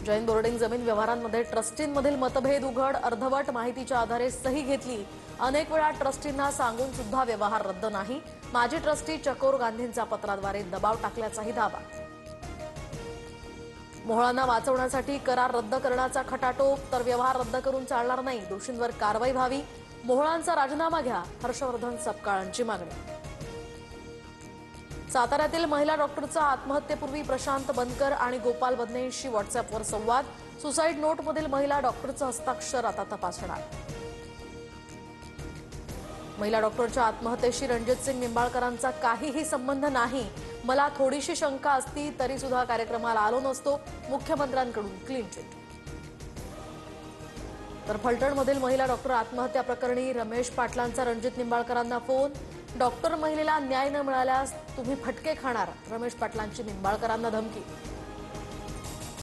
Jain boarding जमीन व्यवहारांमध्ये ट्रस्टींमधील मतभेद उघड. अर्धवट माहितीच्या आधारे सही घेतली. अनेक वेळा ट्रस्टींना सांगून सुद्धा व्यवहार रद्द नाही. माजी ट्रस्टी चकोर गांधींचा पत्राद्वारे दबाव टाकल्याचाही दावा. मोहळांना वाचवण्यासाठी करार रद्द करण्याचा खटाटोप. तर व्यवहार रद्द करून चालणार नाही. दोषींवर कारवाई व्हावी. मोहळांचा राजीनामा घ्या. हर्षवर्धन सपकाळांची मागणी. साताऱ्यातील महिला डॉक्टरचा आत्महत्येपूर्वी प्रशांत बनकर आणि गोपाल बदनेंशी व्हॉट्सअॅपवर संवाद. सुसाईड नोटमधील महिला डॉक्टरचं हस्ताक्षर आता तपासणार. महिला डॉक्टरच्या आत्महत्येशी रणजितसिंग निंबाळकरांचा काहीही संबंध नाही. मला थोडीशी शंका असती तरी सुद्धा कार्यक्रमाला आलो नसतो. मुख्यमंत्र्यांकडून क्लीन चिट. तर फलटणमधील महिला डॉक्टर आत्महत्या प्रकरणी रमेश पाटलांचा रणजित निंबाळकरांना फोन. डॉक्टर महिलेला न्याय न मिळाल्यास तुम्ही फटके खाणार. रमेश पाटलांची निंबाळकरांना धमकी.